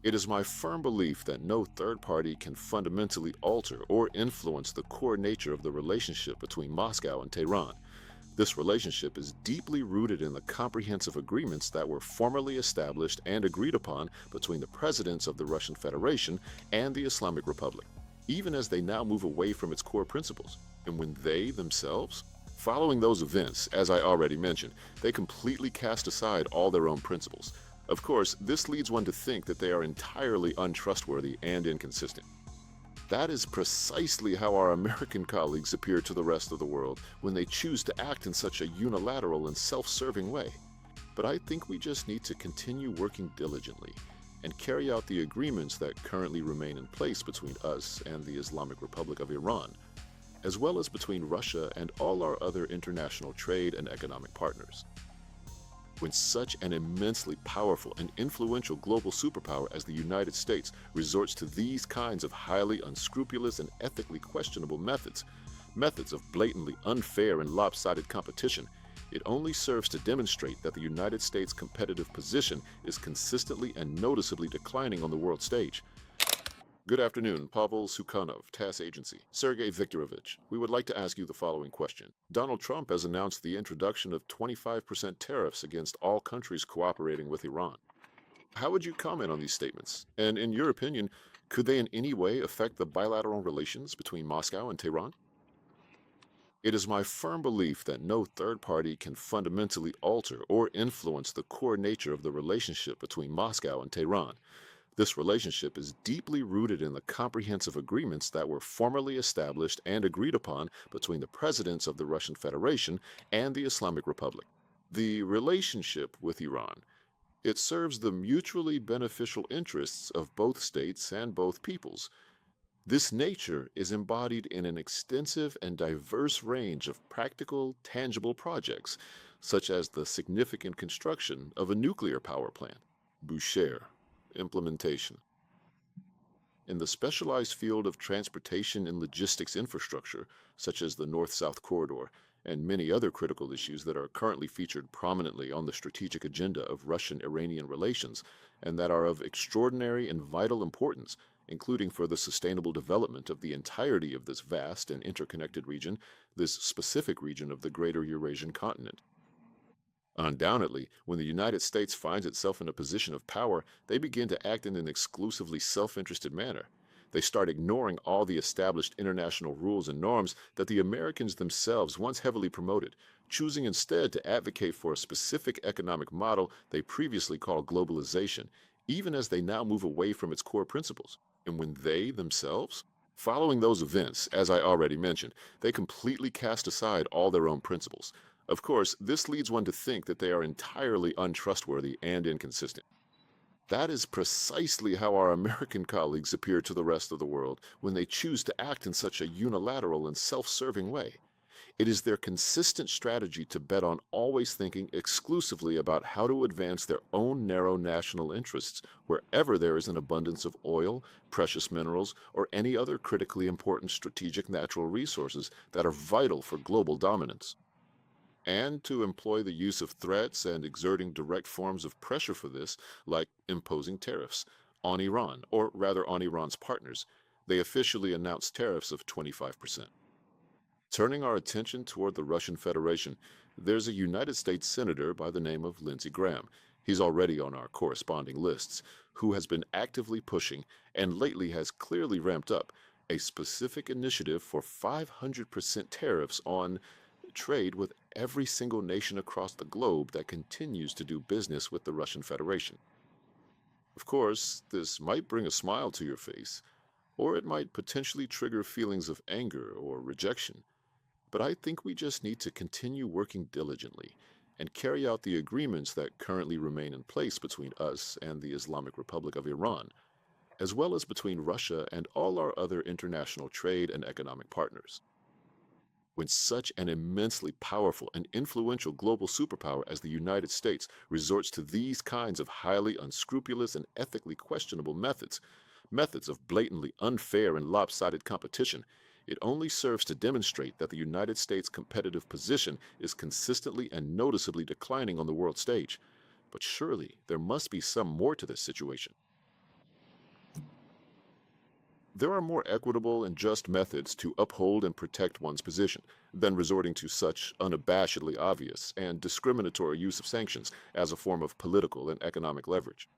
It is my firm belief that no third party can fundamentally alter or influence the core nature of the relationship between Moscow and Tehran. This relationship is deeply rooted in the comprehensive agreements that were formally established and agreed upon between the presidents of the Russian Federation and the Islamic Republic, even as they now move away from its core principles. And when they themselves, following those events, as I already mentioned, they completely cast aside all their own principles. Of course, this leads one to think that they are entirely untrustworthy and inconsistent. That is precisely how our American colleagues appear to the rest of the world when they choose to act in such a unilateral and self-serving way. But I think we just need to continue working diligently and carry out the agreements that currently remain in place between us and the Islamic Republic of Iran, as well as between Russia and all our other international trade and economic partners. When such an immensely powerful and influential global superpower as the United States resorts to these kinds of highly unscrupulous and ethically questionable methods of blatantly unfair and lopsided competition, it only serves to demonstrate that the United States' competitive position is consistently and noticeably declining on the world stage. Good afternoon, Pavel Sukhanov, TASS Agency. Sergei Viktorovich, we would like to ask you the following question. Donald Trump has announced the introduction of 25% tariffs against all countries cooperating with Iran. How would you comment on these statements? And in your opinion, could they in any way affect the bilateral relations between Moscow and Tehran? It is my firm belief that no third party can fundamentally alter or influence the core nature of the relationship between Moscow and Tehran. This relationship is deeply rooted in the comprehensive agreements that were formally established and agreed upon between the presidents of the Russian Federation and the Islamic Republic. The relationship with Iran, it serves the mutually beneficial interests of both states and both peoples. This nature is embodied in an extensive and diverse range of practical, tangible projects, such as the significant construction of a nuclear power plant, Boucher. Implementation. In the specialized field of transportation and logistics infrastructure, such as the North-South Corridor, and many other critical issues that are currently featured prominently on the strategic agenda of Russian-Iranian relations, and that are of extraordinary and vital importance, including for the sustainable development of the entirety of this vast and interconnected region, this specific region of the greater Eurasian continent. Undoubtedly, when the United States finds itself in a position of power, they begin to act in an exclusively self-interested manner. They start ignoring all the established international rules and norms that the Americans themselves once heavily promoted, choosing instead to advocate for a specific economic model they previously called globalization, even as they now move away from its core principles. And when they themselves, following those events, as I already mentioned, they completely cast aside all their own principles. Of course, this leads one to think that they are entirely untrustworthy and inconsistent. That is precisely how our American colleagues appear to the rest of the world when they choose to act in such a unilateral and self-serving way. It is their consistent strategy to bet on always thinking exclusively about how to advance their own narrow national interests wherever there is an abundance of oil, precious minerals, or any other critically important strategic natural resources that are vital for global dominance, and to employ the use of threats and exerting direct forms of pressure for this, like imposing tariffs on Iran, or rather on Iran's partners. They officially announced tariffs of 25%. Turning our attention toward the Russian Federation, there's a United States Senator by the name of Lindsey Graham. He's already on our corresponding lists, who has been actively pushing, and lately has clearly ramped up, a specific initiative for 500% tariffs on trade with every single nation across the globe that continues to do business with the Russian Federation. Of course, this might bring a smile to your face, or it might potentially trigger feelings of anger or rejection. But I think we just need to continue working diligently and carry out the agreements that currently remain in place between us and the Islamic Republic of Iran, as well as between Russia and all our other international trade and economic partners. When such an immensely powerful and influential global superpower as the United States resorts to these kinds of highly unscrupulous and ethically questionable methods of blatantly unfair and lopsided competition, it only serves to demonstrate that the United States' competitive position is consistently and noticeably declining on the world stage. But surely there must be some more to this situation. There are more equitable and just methods to uphold and protect one's position than resorting to such unabashedly obvious and discriminatory use of sanctions as a form of political and economic leverage.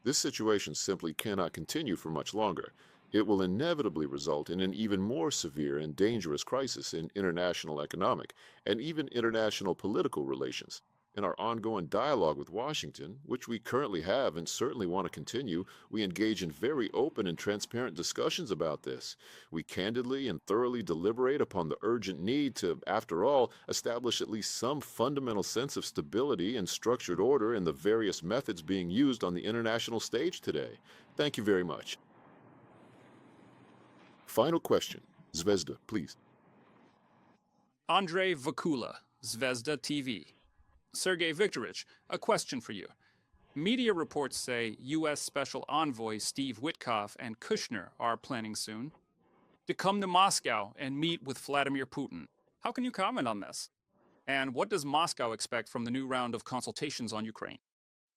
This situation simply cannot continue for much longer. It will inevitably result in an even more severe and dangerous crisis in international economic and even international political relations. In our ongoing dialogue with Washington, which we currently have and certainly want to continue, we engage in very open and transparent discussions about this. We candidly and thoroughly deliberate upon the urgent need to, after all, establish at least some fundamental sense of stability and structured order in the various methods being used on the international stage today. Thank you very much. Final question. Zvezda, please. Andrei Vakula, Zvezda TV. Sergei Viktorovich, a question for you. Media reports say U.S. Special Envoy Steve Witkoff and Kushner are planning soon to come to Moscow and meet with Vladimir Putin. How can you comment on this? And what does Moscow expect from the new round of consultations on Ukraine?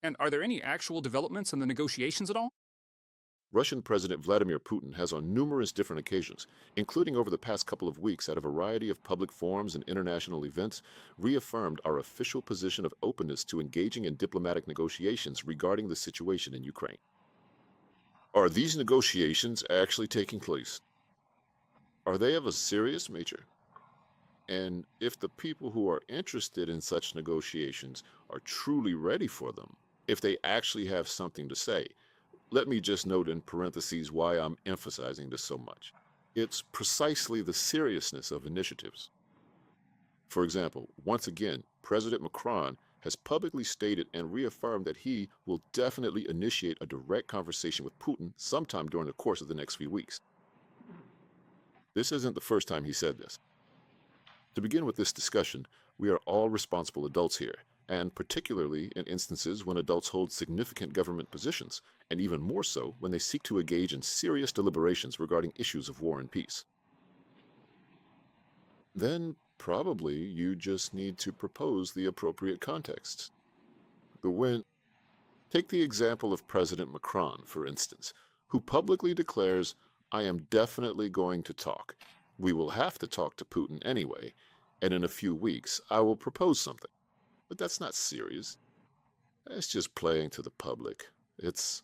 And are there any actual developments in the negotiations at all? Russian President Vladimir Putin has on numerous different occasions, including over the past couple of weeks at a variety of public forums and international events, reaffirmed our official position of openness to engaging in diplomatic negotiations regarding the situation in Ukraine. Are these negotiations actually taking place? Are they of a serious nature? And if the people who are interested in such negotiations are truly ready for them, if they actually have something to say, let me just note in parentheses why I'm emphasizing this so much. It's precisely the seriousness of initiatives. For example, once again, President Macron has publicly stated and reaffirmed that he will definitely initiate a direct conversation with Putin sometime during the course of the next few weeks. This isn't the first time he said this. To begin with this discussion, we are all responsible adults here, and particularly in instances when adults hold significant government positions, and even more so when they seek to engage in serious deliberations regarding issues of war and peace. Then probably you just need to propose the appropriate context. Take the example of President Macron, for instance, who publicly declares, "I am definitely going to talk. We will have to talk to Putin anyway, and in a few weeks I will propose something." But that's not serious. That's just playing to the public. It's,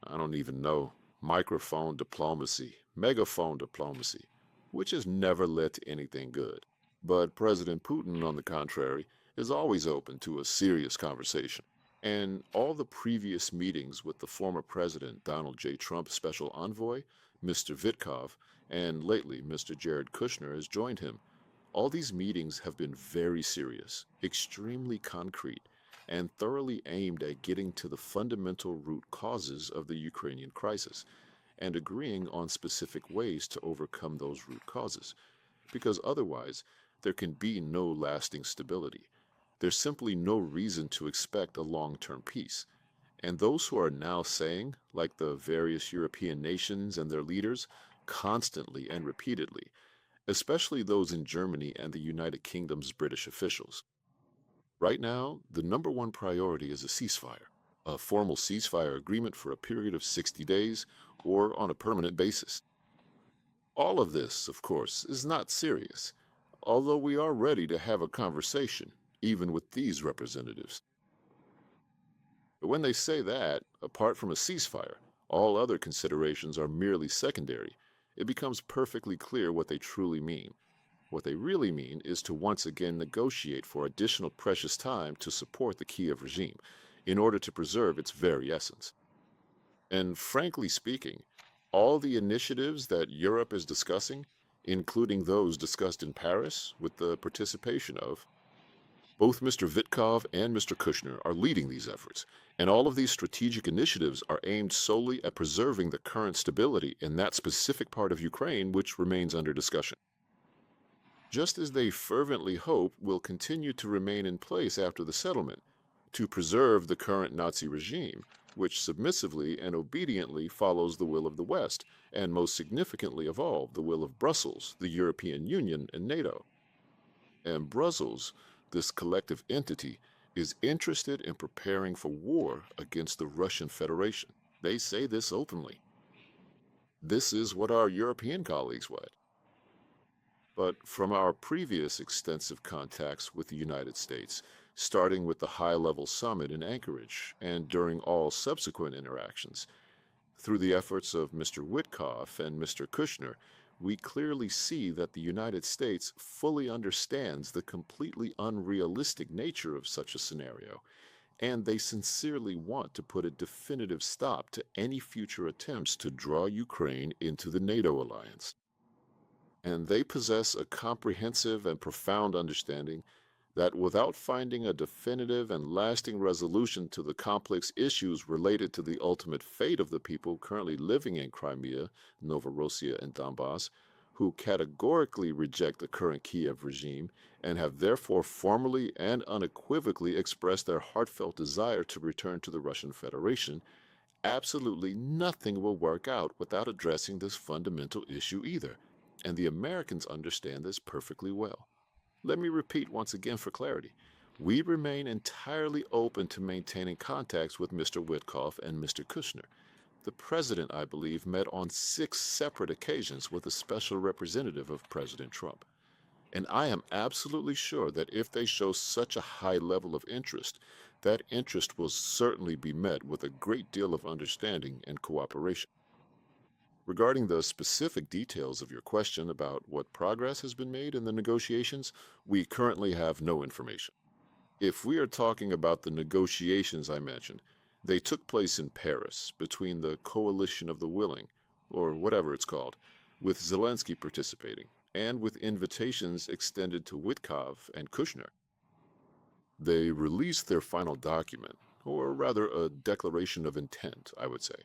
I don't even know, microphone diplomacy, megaphone diplomacy, which has never led to anything good. But President Putin, on the contrary, is always open to a serious conversation. And all the previous meetings with the former President Donald J. Trump Special Envoy, Mr. Witkoff, and lately Mr. Jared Kushner has joined him. All these meetings have been very serious, extremely concrete, and thoroughly aimed at getting to the fundamental root causes of the Ukrainian crisis and agreeing on specific ways to overcome those root causes. Because otherwise, there can be no lasting stability. There's simply no reason to expect a long-term peace. And those who are now saying, like the various European nations and their leaders, constantly and repeatedly, especially those in Germany and the United Kingdom's British officials. Right now, the number one priority is a ceasefire, a formal ceasefire agreement for a period of 60 days or on a permanent basis. All of this, of course, is not serious, although we are ready to have a conversation, even with these representatives. But when they say that, apart from a ceasefire, all other considerations are merely secondary, it becomes perfectly clear what they truly mean. What they really mean is to once again negotiate for additional precious time to support the Kiev regime in order to preserve its very essence. And frankly speaking, all the initiatives that Europe is discussing, including those discussed in Paris with the participation of both Mr. Witkoff and Mr. Kushner, are leading these efforts, and all of these strategic initiatives are aimed solely at preserving the current stability in that specific part of Ukraine which remains under discussion. Just as they fervently hope will continue to remain in place after the settlement, to preserve the current Nazi regime, which submissively and obediently follows the will of the West, and most significantly of all, the will of Brussels, the European Union, and NATO. And Brussels, this collective entity, is interested in preparing for war against the Russian Federation. They say this openly. This is what our European colleagues would. But from our previous extensive contacts with the United States, starting with the high-level summit in Anchorage and during all subsequent interactions, through the efforts of Mr. Witkoff and Mr. Kushner, we clearly see that the United States fully understands the completely unrealistic nature of such a scenario, and they sincerely want to put a definitive stop to any future attempts to draw Ukraine into the NATO alliance. And they possess a comprehensive and profound understanding that without finding a definitive and lasting resolution to the complex issues related to the ultimate fate of the people currently living in Crimea, Novorossiya, and Donbass, who categorically reject the current Kiev regime and have therefore formally and unequivocally expressed their heartfelt desire to return to the Russian Federation, absolutely nothing will work out without addressing this fundamental issue either, and the Americans understand this perfectly well. Let me repeat once again for clarity. We remain entirely open to maintaining contacts with Mr. Witkoff and Mr. Kushner. The President, I believe, met on 6 separate occasions with a special representative of President Trump. And I am absolutely sure that if they show such a high level of interest, that interest will certainly be met with a great deal of understanding and cooperation. Regarding the specific details of your question about what progress has been made in the negotiations, we currently have no information. If we are talking about the negotiations I mentioned, they took place in Paris between the Coalition of the Willing, or whatever it's called, with Zelensky participating, and with invitations extended to Witkoff and Kushner. They released their final document, or rather a declaration of intent, I would say.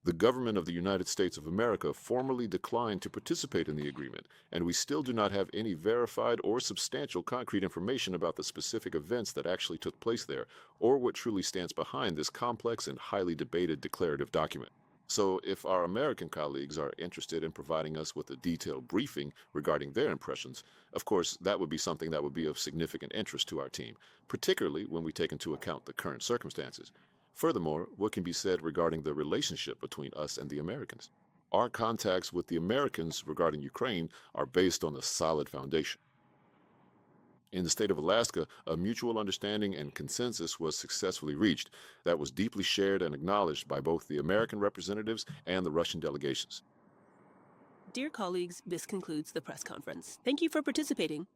The government of the United States of America formally declined to participate in the agreement, and we still do not have any verified or substantial concrete information about the specific events that actually took place there, or what truly stands behind this complex and highly debated declarative document. So if our American colleagues are interested in providing us with a detailed briefing regarding their impressions, of course, that would be something that would be of significant interest to our team, particularly when we take into account the current circumstances. Furthermore, what can be said regarding the relationship between us and the Americans? Our contacts with the Americans regarding Ukraine are based on a solid foundation. In the state of Alaska, a mutual understanding and consensus was successfully reached that was deeply shared and acknowledged by both the American representatives and the Russian delegations. Dear colleagues, this concludes the press conference. Thank you for participating.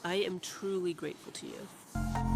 I am truly grateful to you.